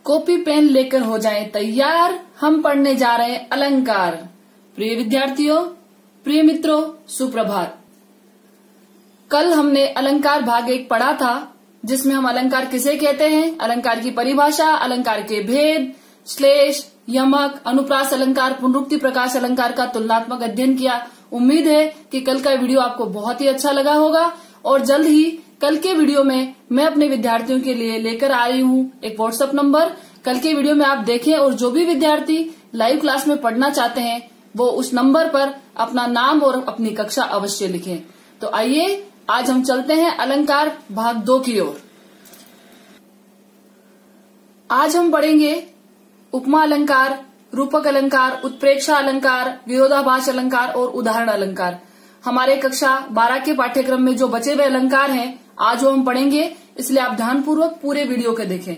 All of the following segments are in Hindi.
कॉपी पेन लेकर हो जाएं तैयार, हम पढ़ने जा रहे हैं अलंकार। प्रिय विद्यार्थियों, प्रिय मित्रों, सुप्रभात। कल हमने अलंकार भाग 1 पढ़ा था, जिसमें हम अलंकार किसे कहते हैं, अलंकार की परिभाषा, अलंकार के भेद, श्लेष, यमक, अनुप्रास अलंकार, पुनरुक्ति प्रकाश अलंकार का तुलनात्मक अध्ययन किया। उम्मीद है कि कल का वीडियो आपको बहुत ही अच्छा लगा होगा और जल्द ही कल के वीडियो में मैं अपने विद्यार्थियों के लिए लेकर आ रही हूँ एक व्हाट्सएप नंबर। कल के वीडियो में आप देखें और जो भी विद्यार्थी लाइव क्लास में पढ़ना चाहते हैं वो उस नंबर पर अपना नाम और अपनी कक्षा अवश्य लिखें। तो आइए आज हम चलते हैं अलंकार भाग 2 की ओर। आज हम पढ़ेंगे उपमा अलंकार, रूपक अलंकार, उत्प्रेक्षा अलंकार, विरोधाभास अलंकार और उदाहरण अलंकार। हमारे कक्षा 12 के पाठ्यक्रम में जो बचे हुए अलंकार हैं आज वो हम पढ़ेंगे, इसलिए आप ध्यानपूर्वक पूरे वीडियो को देखें।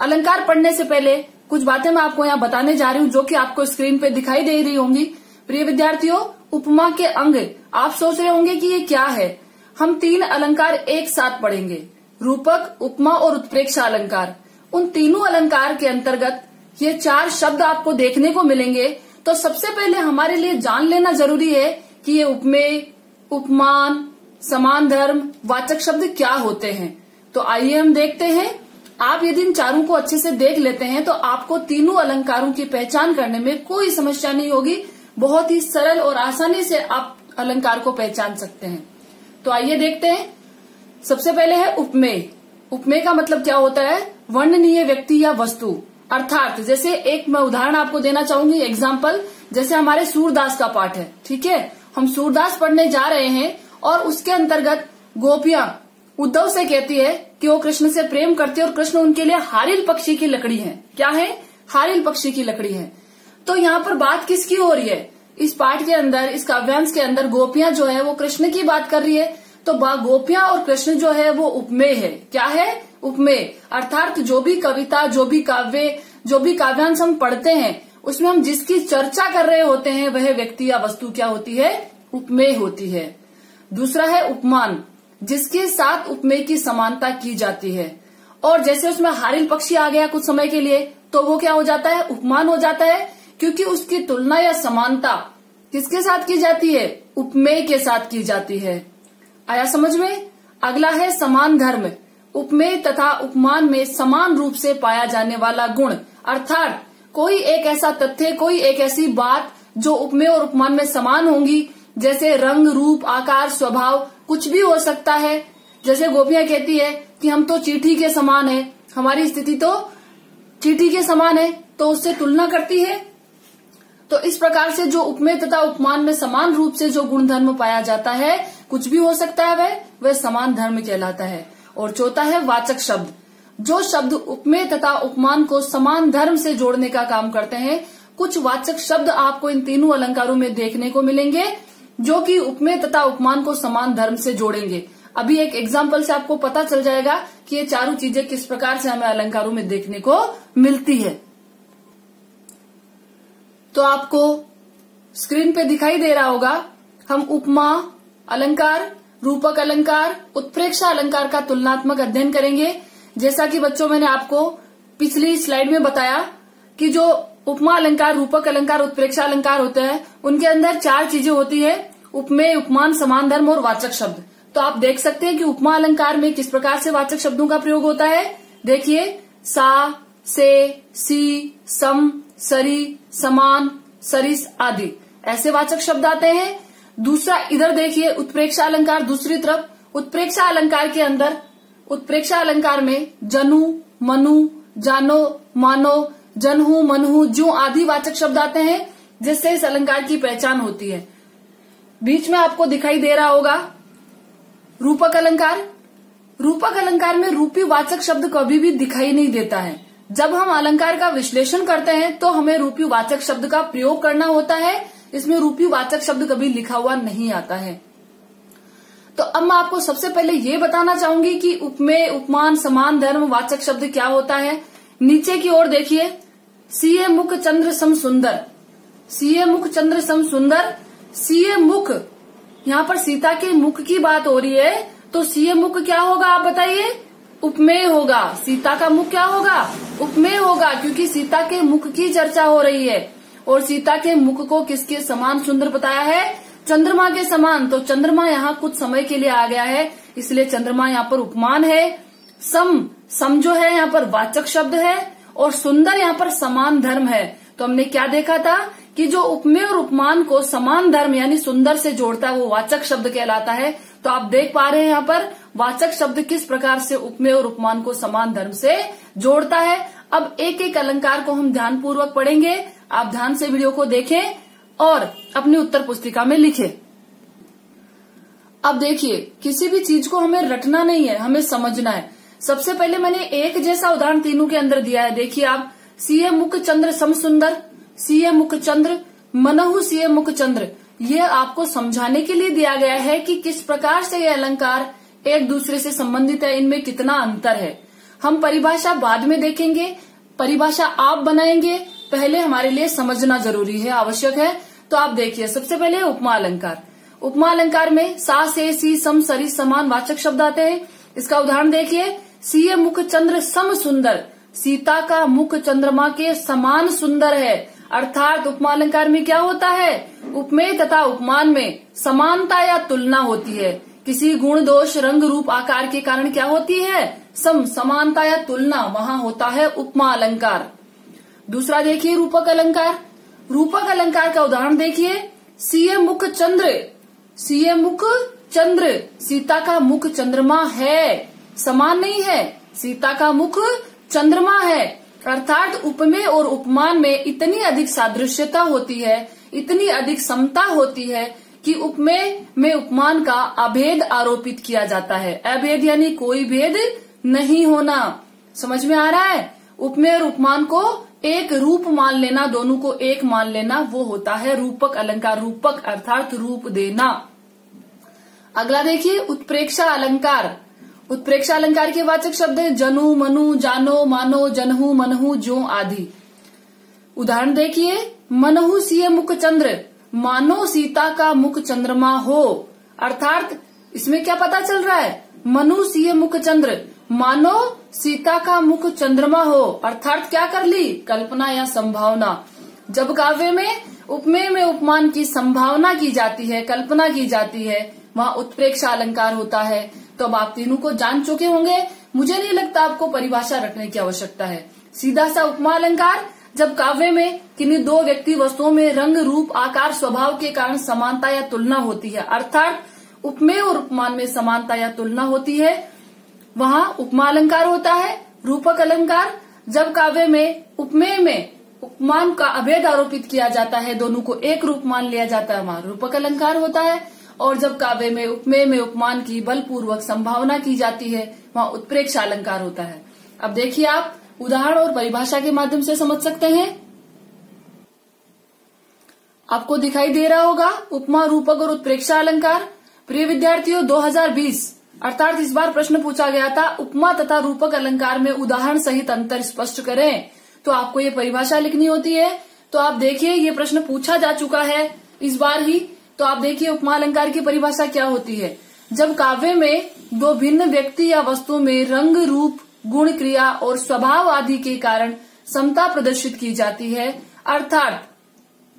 अलंकार पढ़ने से पहले कुछ बातें मैं आपको यहाँ बताने जा रही हूँ जो कि आपको स्क्रीन पे दिखाई दे रही होंगी। प्रिय विद्यार्थियों, उपमा के अंग आप सोच रहे होंगे कि ये क्या है। हम 3 अलंकार एक साथ पढ़ेंगे, रूपक, उपमा और उत्प्रेक्षा अलंकार। उन तीनों अलंकार के अंतर्गत ये 4 शब्द आपको देखने को मिलेंगे। तो सबसे पहले हमारे लिए जान लेना जरूरी है कि ये उपमेय, उपमान, समान धर्म, वाचक शब्द क्या होते हैं। तो आइए हम देखते हैं। आप यदि इन चारों को अच्छे से देख लेते हैं तो आपको तीनों अलंकारों की पहचान करने में कोई समस्या नहीं होगी। बहुत ही सरल और आसानी से आप अलंकार को पहचान सकते हैं। तो आइए देखते हैं। सबसे पहले है उपमेय। उपमेय का मतलब क्या होता है, वर्णनीय व्यक्ति या वस्तु। अर्थात जैसे एक मैं उदाहरण आपको देना चाहूंगी, एग्जाम्पल, जैसे हमारे सूरदास का पाठ है, ठीक है, हम सूरदास पढ़ने जा रहे हैं और उसके अंतर्गत गोपियां उद्धव से कहती है कि वो कृष्ण से प्रेम करती है और कृष्ण उनके लिए हारिल पक्षी की लकड़ी है। क्या है? हारिल पक्षी की लकड़ी है। तो यहाँ पर बात किसकी हो रही है? इस पाठ के अंदर, इस काव्यांश के अंदर गोपियां जो है वो कृष्ण की बात कर रही है। तो गोपियां और कृष्ण जो है वो उपमेय है। क्या है? उपमेय। अर्थात जो भी कविता, जो भी काव्य, जो भी काव्यांश हम पढ़ते हैं उसमें हम जिसकी चर्चा कर रहे होते हैं वह व्यक्ति या वस्तु क्या होती है? उपमेय होती है। दूसरा है उपमान, जिसके साथ उपमेय की समानता की जाती है। और जैसे उसमें हारिल पक्षी आ गया कुछ समय के लिए तो वो क्या हो जाता है? उपमान हो जाता है, क्योंकि उसकी तुलना या समानता किसके साथ की जाती है? उपमेय के साथ की जाती है। आया समझ में? अगला है समान धर्म। उपमेय तथा उपमान में समान रूप से पाया जाने वाला गुण। अर्थात कोई एक ऐसा तथ्य, कोई एक ऐसी बात जो उपमेय और उपमान में समान होंगी, जैसे रंग, रूप, आकार, स्वभाव, कुछ भी हो सकता है। जैसे गोपियां कहती है कि हम तो चींटी के समान है, हमारी स्थिति तो चींटी के समान है, तो उससे तुलना करती है। तो इस प्रकार से जो उपमेय तथा उपमान में समान रूप से जो गुण धर्म पाया जाता है, कुछ भी हो सकता है, वह समान धर्म कहलाता है। और चौथा है वाचक शब्द। जो शब्द उपमेय तथा उपमान को समान धर्म से जोड़ने का काम करते हैं। कुछ वाचक शब्द आपको इन तीनों अलंकारों में देखने को मिलेंगे जो कि उपमेय तथा उपमान को समान धर्म से जोड़ेंगे। अभी एक एग्जाम्पल से आपको पता चल जाएगा कि ये चारों चीजें किस प्रकार से हमें अलंकारों में देखने को मिलती है। तो आपको स्क्रीन पे दिखाई दे रहा होगा, हम उपमा अलंकार, रूपक अलंकार, उत्प्रेक्षा अलंकार का तुलनात्मक अध्ययन करेंगे। जैसा कि बच्चों मैंने आपको पिछली स्लाइड में बताया कि जो उपमा अलंकार, रूपक अलंकार, उत्प्रेक्षा अलंकार होते हैं उनके अंदर 4 चीजें होती है, उपमेय, उपमान, समान धर्म और वाचक शब्द। तो आप देख सकते हैं कि उपमा अलंकार में किस प्रकार से वाचक शब्दों का प्रयोग होता है। देखिए, सा, से, सी, सम, सरी, समान, सरिस आदि ऐसे वाचक शब्द आते हैं। दूसरा इधर देखिए, उत्प्रेक्षा अलंकार दूसरी तरफ। उत्प्रेक्षा अलंकार के अंदर, उत्प्रेक्षा अलंकार में जनु, मनु, जानो, मानो, जनहु, मनहु, ज्यों आदि वाचक शब्द आते हैं, जिससे इस अलंकार की पहचान होती है। बीच में आपको दिखाई दे रहा होगा रूपक अलंकार। रूपक अलंकार में रूपी वाचक शब्द कभी भी दिखाई नहीं देता है। जब हम अलंकार का विश्लेषण करते हैं तो हमें रूपी वाचक शब्द का प्रयोग करना होता है। इसमें रूपी वाचक शब्द कभी लिखा हुआ नहीं आता है। तो अब मैं आपको सबसे पहले ये बताना चाहूंगी कि उपमेय, उपमान, समान धर्म, वाचक शब्द क्या होता है। नीचे की ओर देखिए, सीए मुख चंद्र सम सुंदर। सीए मुख चंद्र सम सुंदर। सीए मुख, यहाँ पर सीता के मुख की बात हो रही है, तो सीए मुख क्या होगा आप बताइए? उपमेय होगा। सीता का मुख क्या होगा? उपमेय होगा, क्योंकि सीता के मुख की चर्चा हो रही है और सीता के मुख को किसके समान सुंदर बताया है? चंद्रमा के समान। तो चंद्रमा यहाँ कुछ समय के लिए आ गया है, इसलिए चंद्रमा यहाँ पर उपमान है। सम जो है यहाँ पर वाचक शब्द है और सुंदर यहाँ पर समान धर्म है। तो हमने क्या देखा था कि जो उपमेय और उपमान को समान धर्म यानी सुंदर से जोड़ता है वो वाचक शब्द कहलाता है। तो आप देख पा रहे हैं यहाँ पर वाचक शब्द किस प्रकार से उपमेय और उपमान को समान धर्म से जोड़ता है। अब एक एक अलंकार को हम ध्यान पूर्वक पढ़ेंगे। आप ध्यान से वीडियो को देखें और अपनी उत्तर पुस्तिका में लिखें। अब देखिए, किसी भी चीज को हमें रटना नहीं है, हमें समझना है। सबसे पहले मैंने एक जैसा उदाहरण तीनों के अंदर दिया है। देखिए आप, सीए मुख चंद्र सम सुंदर, सीए मुख चंद्र, मनहु सीए मुख चंद्र, ये आपको समझाने के लिए दिया गया है कि किस प्रकार से ये अलंकार एक दूसरे से संबंधित है, इनमें कितना अंतर है। हम परिभाषा बाद में देखेंगे, परिभाषा आप बनाएंगे, पहले हमारे लिए समझना जरूरी है, आवश्यक है। तो आप देखिए, सबसे पहले उपमा अलंकार। उपमा अलंकार में सा से सी सम सरी समान वाचक शब्द आते हैं। इसका उदाहरण देखिए, सीए मुख चंद्र सम सुंदर, सीता का मुख चंद्रमा के समान सुंदर है। अर्थात उपमा अलंकार में क्या होता है? उपमेय तथा उपमान में समानता या तुलना होती है। किसी गुण दोष रंग रूप आकार के कारण क्या होती है? समानता या तुलना, वहां होता है उपमा अलंकार। दूसरा देखिए रूपक अलंकार। रूपक अलंकार का उदाहरण देखिए, सीए मुख चंद्र, सीए मुख चंद्र, सीता का मुख चंद्रमा है, समान नहीं है, सीता का मुख चंद्रमा है। अर्थात उपमेय और उपमान में इतनी अधिक सादृश्यता होती है, इतनी अधिक समता होती है कि उपमेय में उपमान का अभेद आरोपित किया जाता है। अभेद यानी कोई भेद नहीं होना। समझ में आ रहा है? उपमेय और उपमान को एक रूप मान लेना, दोनों को एक मान लेना, वो होता है रूपक अलंकार। रूपक अर्थात रूप देना। अगला देखिए उत्प्रेक्षा अलंकार। उत्प्रेक्षा अलंकार के वाचक शब्द है जनु, मनु, जानो, मानो, जनहु, मनहु, जो आदि। उदाहरण देखिए, मनहु सीए मुख चंद्र, मानो सीता का मुख चंद्रमा हो। अर्थात इसमें क्या पता चल रहा है? मनु सीए मुख चंद्र, मानो सीता का मुख चंद्रमा हो। अर्थात क्या कर ली? कल्पना या संभावना। जब काव्य में उपमेय में उपमान की संभावना की जाती है, कल्पना की जाती है, वहाँ उत्प्रेक्षा अलंकार होता है। तो अब आप तीनों को जान चुके होंगे। मुझे नहीं लगता आपको परिभाषा रखने की आवश्यकता है। सीधा सा उपमा अलंकार, जब काव्य में किन्हीं दो व्यक्ति वस्तुओं में रंग रूप आकार स्वभाव के कारण समानता या तुलना होती है, अर्थात उपमेय और उपमान में समानता या तुलना होती है, वहाँ उपमा अलंकार होता है। रूपक अलंकार, जब काव्य में उपमेय में उपमान का अभेद आरोपित किया जाता है, दोनों को एक रूप मान लिया जाता है, वहाँ रूपक अलंकार होता है। और जब काव्य में उपमेय में उपमान की बलपूर्वक संभावना की जाती है, वहाँ उत्प्रेक्षा अलंकार होता है। अब देखिए, आप उदाहरण और परिभाषा के माध्यम से समझ सकते हैं। आपको दिखाई दे रहा होगा उपमा, रूपक और उत्प्रेक्षा अलंकार। प्रिय विद्यार्थियों, 2020 अर्थात इस बार प्रश्न पूछा गया था, उपमा तथा रूपक अलंकार में उदाहरण सहित अंतर स्पष्ट करें। तो आपको ये परिभाषा लिखनी होती है। तो आप देखिए, ये प्रश्न पूछा जा चुका है इस बार ही। तो आप देखिए, उपमा अलंकार की परिभाषा क्या होती है? जब काव्य में दो भिन्न व्यक्ति या वस्तुओं में रंग रूप गुण क्रिया और स्वभाव आदि के कारण समता प्रदर्शित की जाती है, अर्थात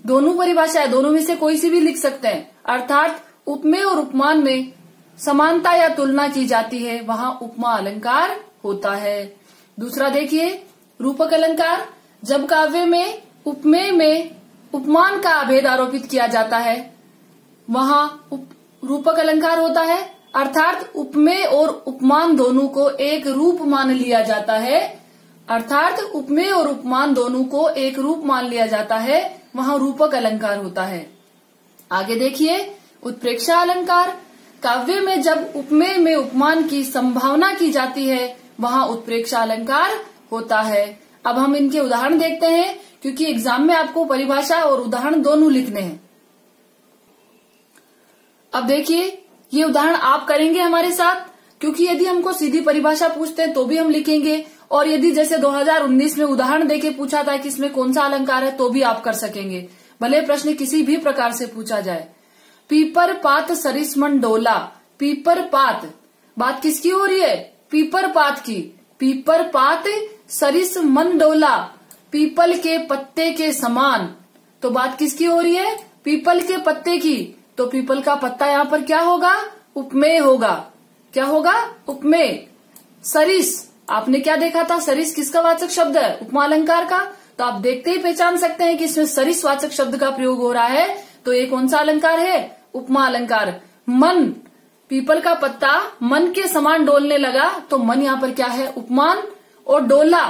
दोनों परिभाषाएं, दोनों में से कोई सी भी लिख सकते हैं। अर्थात उपमेय और उपमान में समानता या तुलना की जाती है, वहां उपमा अलंकार होता है। दूसरा देखिए रूपक अलंकार, जब काव्य में उपमेय में उपमान का अभेद आरोपित किया जाता है, वहां रूपक अलंकार होता है। अर्थात उपमेय और उपमान दोनों को एक रूप मान लिया जाता है, अर्थात उपमेय और उपमान दोनों को एक रूप मान लिया जाता है, वहां रूपक अलंकार होता है। आगे देखिए उत्प्रेक्षा अलंकार, काव्य में जब उपमेय में उपमान की संभावना की जाती है, वहां उत्प्रेक्षा अलंकार होता है। अब हम इनके उदाहरण देखते हैं, क्योंकि एग्जाम में आपको परिभाषा और उदाहरण दोनों लिखने हैं। अब देखिए, ये उदाहरण आप करेंगे हमारे साथ, क्योंकि यदि हमको सीधी परिभाषा पूछते हैं तो भी हम लिखेंगे, और यदि जैसे 2019 में उदाहरण देके पूछा था कि इसमें कौन सा अलंकार है, तो भी आप कर सकेंगे, भले प्रश्न किसी भी प्रकार से पूछा जाए। पीपर पात सरिस मन डोला, पीपर पात, बात किसकी हो रही है? पीपर पात की, पीपर पात सरिस मन डोला, पीपल के पत्ते के समान। तो बात किसकी हो रही है? पीपल के पत्ते की। तो पीपल का पत्ता यहाँ पर क्या होगा? उपमेय होगा। क्या होगा? उपमेय। सरिस, आपने क्या देखा था? सरिस किसका वाचक शब्द है? उपमा अलंकार का। तो आप देखते ही पहचान सकते हैं कि इसमें सरिस वाचक शब्द का प्रयोग हो रहा है। तो ये कौन सा अलंकार है? उपमा अलंकार। मन, पीपल का पत्ता मन के समान डोलने लगा, तो मन यहाँ पर क्या है? उपमान। और डोला,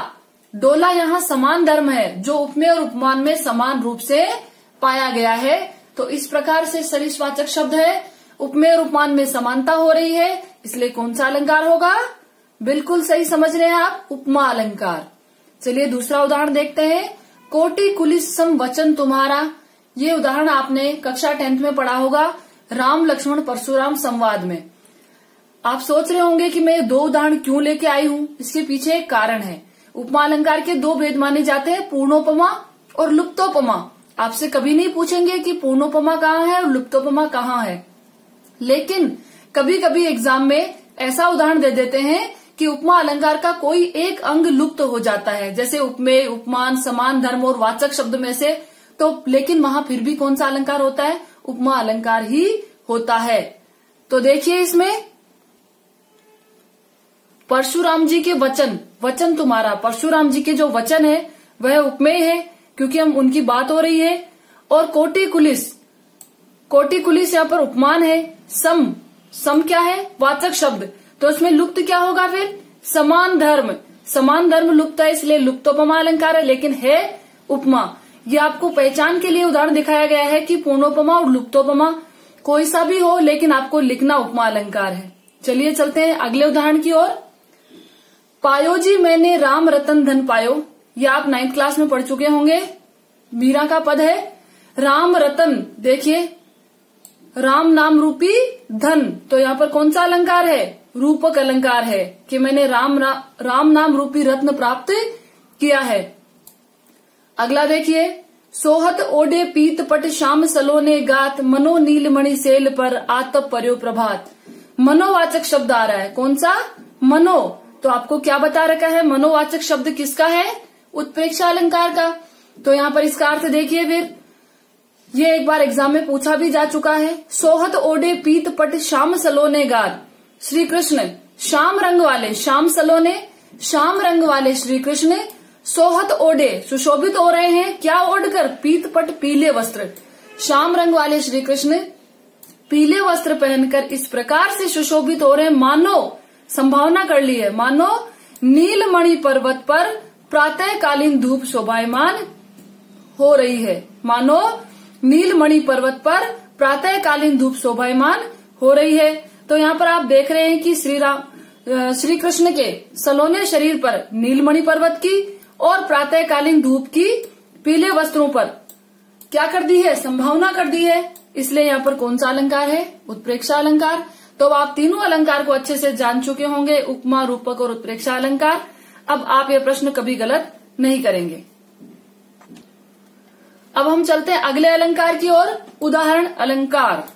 डोला यहाँ समान धर्म है, जो उपमेय और उपमान में समान रूप से पाया गया है। तो इस प्रकार से सरिस वाचक शब्द है, उपमेय और उपमान में समानता हो रही है, इसलिए कौन सा अलंकार होगा? बिल्कुल सही समझ रहे हैं आप, उपमा अलंकार। चलिए दूसरा उदाहरण देखते हैं। कोटि कुलिस सम वचन तुम्हारा। ये उदाहरण आपने कक्षा 10th में पढ़ा होगा, राम लक्ष्मण परशुराम संवाद में। आप सोच रहे होंगे कि मैं 2 उदाहरण क्यों लेके आई हूँ। इसके पीछे एक कारण है। उपमा अलंकार के 2 भेद माने जाते हैं, पूर्णोपमा और लुप्तोपमा। आपसे कभी नहीं पूछेंगे कि पूर्णोपमा कहाँ है और लुप्तोपमा कहाँ है, लेकिन कभी कभी एग्जाम में ऐसा उदाहरण दे देते हैं कि उपमा अलंकार का कोई एक अंग लुप्त हो जाता है, जैसे उपमेय, उपमान, समान धर्म और वाचक शब्द में से। तो लेकिन वहां फिर भी कौन सा अलंकार होता है? उपमा अलंकार ही होता है। तो देखिए इसमें परशुराम जी के वचन, वचन तुम्हारा, परशुराम जी के जो वचन है वह उपमेय है क्योंकि हम उनकी बात हो रही है। और कोटि कुलिस, कोटि कुलिस यहाँ पर उपमान है। सम, सम क्या है? वाचक शब्द। तो इसमें लुप्त क्या होगा फिर? समान धर्म, समान धर्म लुप्त है, इसलिए लुप्तोपमा अलंकार है, लेकिन है उपमा। ये आपको पहचान के लिए उदाहरण दिखाया गया है कि पूर्णोपमा और लुप्तोपमा कोई सा भी हो, लेकिन आपको लिखना उपमा अलंकार है। चलिए चलते हैं अगले उदाहरण की ओर। पायो जी मैंने राम रतन धन पायो। ये आप 9th क्लास में पढ़ चुके होंगे। मीरा का पद है। राम रतन, देखिए राम नाम रूपी धन, तो यहाँ पर कौन सा अलंकार है? रूपक अलंकार है कि मैंने राम नाम रूपी रत्न प्राप्त किया है। अगला देखिए, सोहत ओडे पीत पट श्याम सलोने गात, मनो नीलमणि सेल पर आतप पर्यो प्रभात। मनोवाचक शब्द आ रहा है, कौन सा? मनो। तो आपको क्या बता रखा है? मनोवाचक शब्द किसका है? उत्प्रेक्षा अलंकार का। तो यहाँ पर इसका अर्थ देखिए फिर, ये एक बार एग्जाम में पूछा भी जा चुका है। सोहत ओडे पीत पट श्याम सलोने गात। श्री कृष्ण श्याम रंग वाले, श्याम सलोने श्याम रंग वाले श्री कृष्ण सोहत ओडे सुशोभित हो रहे हैं, क्या ओढ़कर? पीत पट पीले वस्त्र। श्याम रंग वाले श्री कृष्ण पीले वस्त्र पहनकर इस प्रकार से सुशोभित हो रहे हैं, मानो, संभावना कर ली है, मानो नीलमणि पर्वत पर प्रातःकालीन धूप शोभायमान हो रही है। मानो नीलमणि पर्वत पर प्रातःकालीन धूप शोभायमान हो रही है। तो यहाँ पर आप देख रहे हैं कि श्री कृष्ण के सलोने शरीर पर नीलमणि पर्वत की और प्रातःकालीन धूप की पीले वस्त्रों पर क्या कर दी है? संभावना कर दी है। इसलिए यहाँ पर कौन सा अलंकार है? उत्प्रेक्षा अलंकार। तो आप तीनों अलंकार को अच्छे से जान चुके होंगे, उपमा, रूपक और उत्प्रेक्षा अलंकार। अब आप ये प्रश्न कभी गलत नहीं करेंगे। अब हम चलते हैं अगले अलंकार की ओर, उदाहरण अलंकार।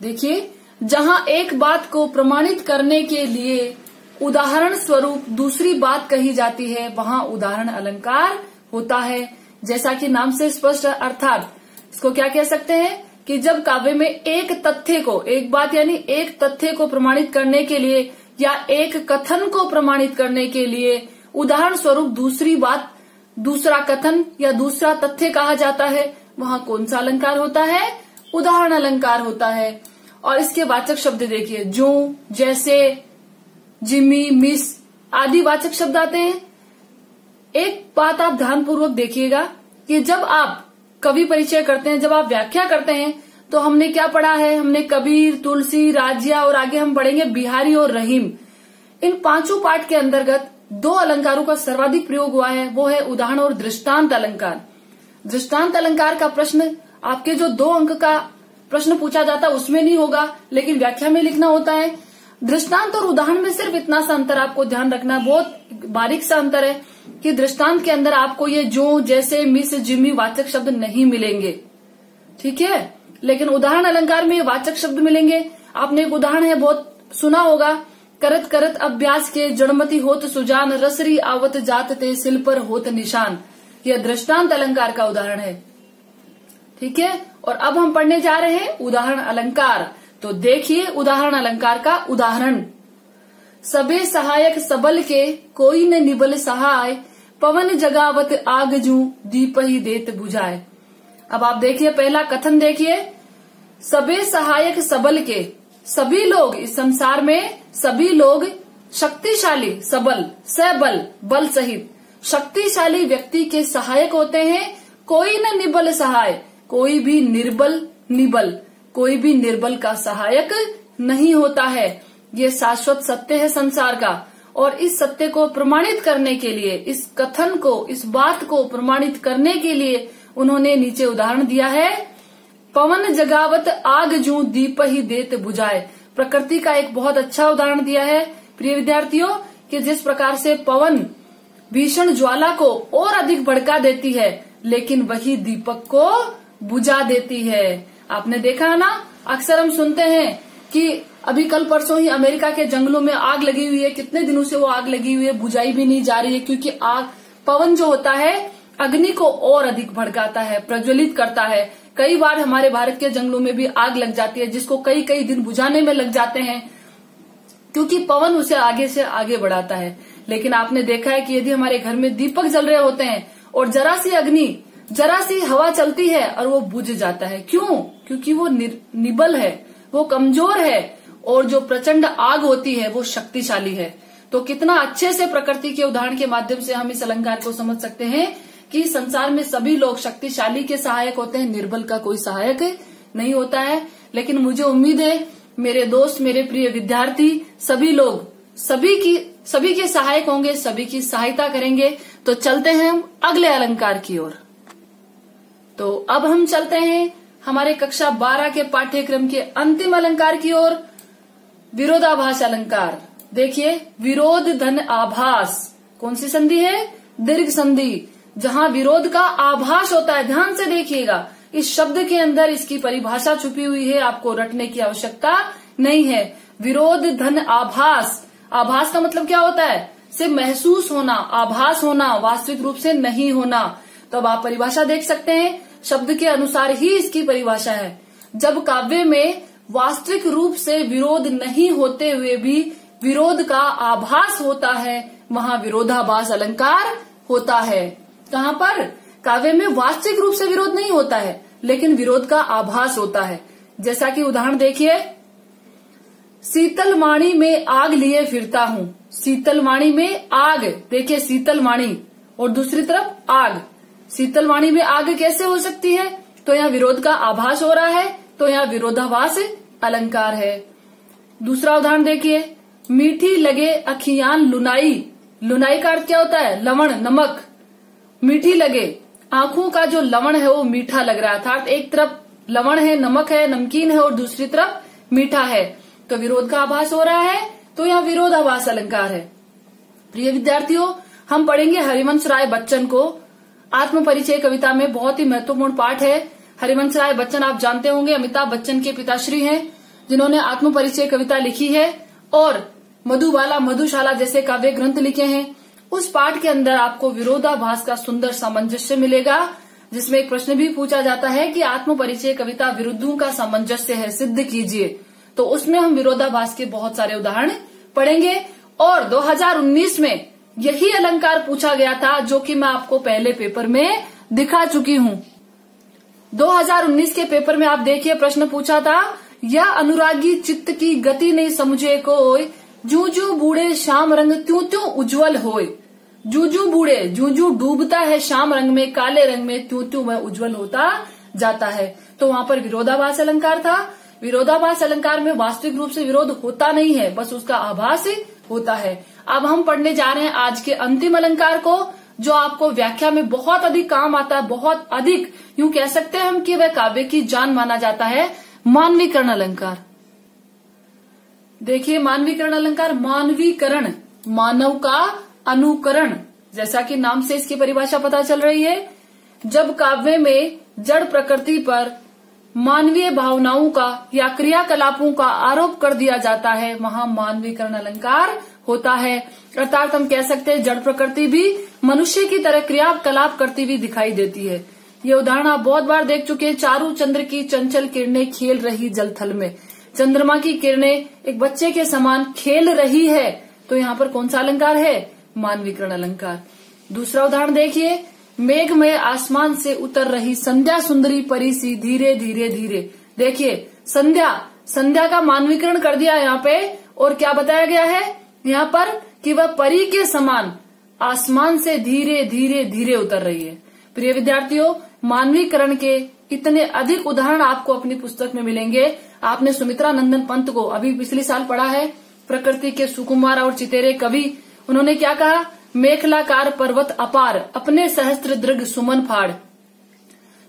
देखिए, जहां एक बात को प्रमाणित करने के लिए उदाहरण स्वरूप दूसरी बात कही जाती है, वहां उदाहरण अलंकार होता है। जैसा कि नाम से स्पष्ट है, अर्थात इसको क्या कह सकते हैं कि जब काव्य में एक तथ्य को, एक बात यानी एक तथ्य को प्रमाणित करने के लिए या एक कथन को प्रमाणित करने के लिए उदाहरण स्वरूप दूसरी बात, दूसरा कथन या दूसरा तथ्य कहा जाता है, वहां कौन सा अलंकार होता है? उदाहरण अलंकार होता है। और इसके वाचक शब्द देखिए, जो, जैसे, जिमी, मिस आदि वाचक शब्द आते हैं। एक बात आप ध्यानपूर्वक देखिएगा कि जब आप कवि परिचय करते हैं, जब आप व्याख्या करते हैं, तो हमने क्या पढ़ा है? हमने कबीर, तुलसी, राजिया और आगे हम पढ़ेंगे बिहारी और रहीम। इन 5 पाठ के अंतर्गत 2 अलंकारों का सर्वाधिक प्रयोग हुआ है, वो है उदाहरण और दृष्टांत अलंकार। दृष्टांत अलंकार का प्रश्न आपके जो 2 अंक का प्रश्न पूछा जाता है उसमें नहीं होगा, लेकिन व्याख्या में लिखना होता है। दृष्टांत और उदाहरण में सिर्फ इतना सा अंतर आपको ध्यान रखना है, बहुत बारीक सा अंतर है कि दृष्टांत के अंदर आपको ये जो, जैसे, मिस, जिमी वाचक शब्द नहीं मिलेंगे, ठीक है। लेकिन उदाहरण अलंकार में ये वाचक शब्द मिलेंगे। आपने एक उदाहरण है बहुत सुना होगा, करत करत अभ्यास के जड़मती होत सुजान, रसरी आवत जात ते सिल पर होत निशान। यह दृष्टांत अलंकार का उदाहरण है। ठीक है, और अब हम पढ़ने जा रहे हैं उदाहरण अलंकार। तो देखिए उदाहरण अलंकार का उदाहरण। सबे सहायक सबल के, कोई न निबल सहाय, पवन जगावत आग जू, दीप ही देत बुझाए। अब आप देखिए पहला कथन देखिए, सबे सहायक सबल के, सभी लोग इस संसार में सभी लोग शक्तिशाली, सबल, सबल, बल सहित शक्तिशाली व्यक्ति के सहायक होते हैं। कोई न निबल सहाय, कोई भी निर्बल, निबल, कोई भी निर्बल का सहायक नहीं होता है। ये शाश्वत सत्य है संसार का। और इस सत्य को प्रमाणित करने के लिए, इस कथन को, इस बात को प्रमाणित करने के लिए उन्होंने नीचे उदाहरण दिया है, पवन जगावत आग जू, दीप ही देत बुझाए। प्रकृति का एक बहुत अच्छा उदाहरण दिया है प्रिय विद्यार्थियों, कि जिस प्रकार से पवन भीषण ज्वाला को और अधिक भड़का देती है, लेकिन वही दीपक को बुझा देती है। आपने देखा है ना, अक्सर हम सुनते हैं कि अभी कल परसों ही अमेरिका के जंगलों में आग लगी हुई है, कितने दिनों से वो आग लगी हुई है, बुझाई भी नहीं जा रही है, क्योंकि आग, पवन जो होता है अग्नि को और अधिक भड़काता है, प्रज्वलित करता है। कई बार हमारे भारत के जंगलों में भी आग लग जाती है, जिसको कई कई दिन बुझाने में लग जाते हैं, क्योंकि पवन उसे आगे से आगे बढ़ाता है। लेकिन आपने देखा है कि यदि हमारे घर में दीपक जल रहे होते हैं और जरा सी अग्नि, जरा सी हवा चलती है और वो बुझ जाता है। क्यों? क्योंकि वो निबल है, वो कमजोर है, और जो प्रचंड आग होती है वो शक्तिशाली है। तो कितना अच्छे से प्रकृति के उदाहरण के माध्यम से हम इस अलंकार को समझ सकते हैं कि संसार में सभी लोग शक्तिशाली के सहायक होते हैं, निर्बल का कोई सहायक नहीं होता है। लेकिन मुझे उम्मीद है मेरे दोस्त, मेरे प्रिय विद्यार्थी, सभी लोग सभी के सहायक होंगे, सभी की सहायता करेंगे। तो चलते हैं हम अगले अलंकार की ओर। तो अब हम चलते हैं हमारे कक्षा 12 के पाठ्यक्रम के अंतिम अलंकार की ओर, विरोधाभास अलंकार। देखिए, विरोध धन आभास, कौन सी संधि है? दीर्घ संधि, जहां विरोध का आभास होता है। ध्यान से देखिएगा, इस शब्द के अंदर इसकी परिभाषा छुपी हुई है, आपको रटने की आवश्यकता नहीं है। विरोध धन आभास, आभास का मतलब क्या होता है? सिर्फ महसूस होना, आभास होना, वास्तविक रूप से नहीं होना। तो अब आप परिभाषा देख सकते हैं, शब्द के अनुसार ही इसकी परिभाषा है। जब काव्य में वास्तविक रूप से विरोध नहीं होते हुए भी विरोध का आभास होता है, वहां विरोधाभास अलंकार होता है। कहाँ पर? काव्य में वास्तविक रूप से विरोध नहीं होता है, लेकिन विरोध का आभास होता है। जैसा कि उदाहरण देखिए, शीतलमाणी में आग लिए फिरता हूँ। शीतलमाणी में आग, देखिए शीतलमाणी और दूसरी तरफ आग। शीतलमाणी में आग कैसे हो सकती है? तो यहाँ विरोध का आभास हो रहा है, तो यहाँ विरोधाभास अलंकार है। दूसरा उदाहरण देखिए, मीठी लगे अखियान लुनाई। लुनाई का अर्थ क्या होता है? लवण, नमक। मीठी लगे, आंखों का जो लवण है वो मीठा लग रहा है, अर्थात एक तरफ लवण है, नमक है, नमकीन है, और दूसरी तरफ मीठा है, तो विरोध का आभास हो रहा है, तो यह विरोधाभास अलंकार है। प्रिय विद्यार्थियों, हम पढ़ेंगे हरिवंश राय बच्चन को। आत्म परिचय कविता में बहुत ही महत्वपूर्ण पाठ है। हरिवंश राय बच्चन आप जानते होंगे, अमिताभ बच्चन के पिताश्री हैं, जिन्होंने आत्म परिचय कविता लिखी है और मधुबाला, मधुशाला जैसे काव्य ग्रंथ लिखे हैं। उस पाठ के अंदर आपको विरोधाभास का सुंदर सामंजस्य मिलेगा, जिसमें एक प्रश्न भी पूछा जाता है कि आत्म परिचय कविता विरुद्धों का सामंजस्य है, सिद्ध कीजिए। तो उसमें हम विरोधाभास के बहुत सारे उदाहरण पढ़ेंगे। और 2019 में यही अलंकार पूछा गया था, जो कि मैं आपको पहले पेपर में दिखा चुकी हूँ। 2019 के पेपर में आप देखिए, प्रश्न पूछा था, या अनुरागी चित्त की गति नहीं समझे कोई, जू जू बूढ़े श्याम रंग त्यों त्यों उज्जवल होए। जू जू बूढ़े, जू जू डूबता है श्याम रंग में, काले रंग में, त्यों त्यों वह उज्जवल होता जाता है। तो वहां पर विरोधाभास अलंकार था। विरोधाभास अलंकार में वास्तविक रूप से विरोध होता नहीं है, बस उसका आभास होता है। अब हम पढ़ने जा रहे हैं आज के अंतिम अलंकार को, जो आपको व्याख्या में बहुत अधिक काम आता है, बहुत अधिक, यूं कह सकते हैं हम कि वह काव्य की जान माना जाता है, मानवीकरण अलंकार। देखिए, मानवीकरण अलंकार, मानवीकरण, मानव का अनुकरण, जैसा कि नाम से इसकी परिभाषा पता चल रही है। जब काव्य में जड़ प्रकृति पर मानवीय भावनाओं का या क्रियाकलापों का आरोप कर दिया जाता है वहां मानवीकरण अलंकार होता है। अर्थात हम कह सकते हैं जड़ प्रकृति भी मनुष्य की तरह क्रियाकलाप करती हुई दिखाई देती है। ये उदाहरण आप बहुत बार देख चुके हैं। चारू चंद्र की चंचल किरणें खेल रही जलथल में। चंद्रमा की किरणें एक बच्चे के समान खेल रही है, तो यहाँ पर कौन सा अलंकार है? मानवीकरण अलंकार। दूसरा उदाहरण देखिए, मेघ में आसमान से उतर रही संध्या सुंदरी परी सी धीरे धीरे धीरे। देखिए संध्या का मानवीकरण कर दिया यहाँ पे, और क्या बताया गया है यहाँ पर कि वह परी के समान आसमान से धीरे धीरे धीरे उतर रही है। प्रिय विद्यार्थियों, मानवीकरण के इतने अधिक उदाहरण आपको अपनी पुस्तक में मिलेंगे। आपने सुमित्रा नंदन पंत को अभी पिछले साल पढ़ा है, प्रकृति के सुकुमार और चितेरे कवि। उन्होंने क्या कहा? मेखलाकार पर्वत अपार अपने सहस्त्र दृग सुमन फाड़,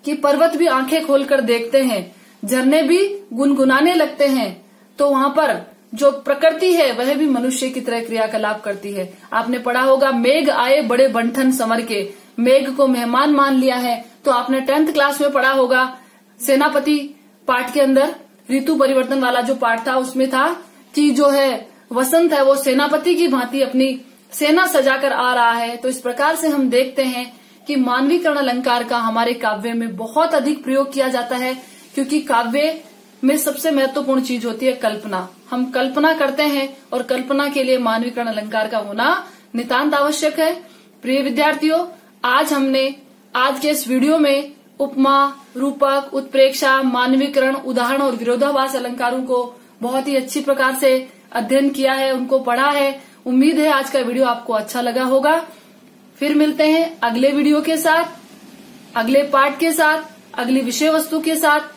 कि पर्वत भी आंखें खोलकर देखते हैं, झरने भी गुनगुनाने लगते हैं। तो वहां पर जो प्रकृति है वह भी मनुष्य की तरह क्रियाकलाप करती है। आपने पढ़ा होगा, मेघ आए बड़े बंठन संवर के, मेघ को मेहमान मान लिया है। तो आपने 10th क्लास में पढ़ा होगा, सेनापति पाठ के अंदर ऋतु परिवर्तन वाला जो पाठ था उसमें था कि जो है वसंत है वो सेनापति की भांति अपनी सेना सजाकर आ रहा है। तो इस प्रकार से हम देखते हैं कि मानवीकरण अलंकार का हमारे काव्य में बहुत अधिक प्रयोग किया जाता है, क्योंकि काव्य में सबसे महत्वपूर्ण चीज होती है कल्पना। हम कल्पना करते हैं और कल्पना के लिए मानवीकरण अलंकार का होना नितांत आवश्यक है। प्रिय विद्यार्थियों, आज के इस वीडियो में उपमा, रूपक, उत्प्रेक्षा, मानवीकरण, उदाहरण और विरोधाभास अलंकारों को बहुत ही अच्छी प्रकार से अध्ययन किया है, उनको पढ़ा है। उम्मीद है आज का वीडियो आपको अच्छा लगा होगा। फिर मिलते हैं अगले वीडियो के साथ, अगले पाठ के साथ, अगली विषय वस्तु के साथ।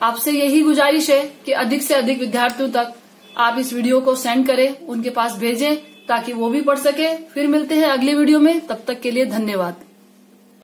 आपसे यही गुजारिश है कि अधिक से अधिक विद्यार्थियों तक आप इस वीडियो को सेंड करें, उनके पास भेजें ताकि वो भी पढ़ सके। फिर मिलते हैं अगले वीडियो में, तब तक के लिए धन्यवाद।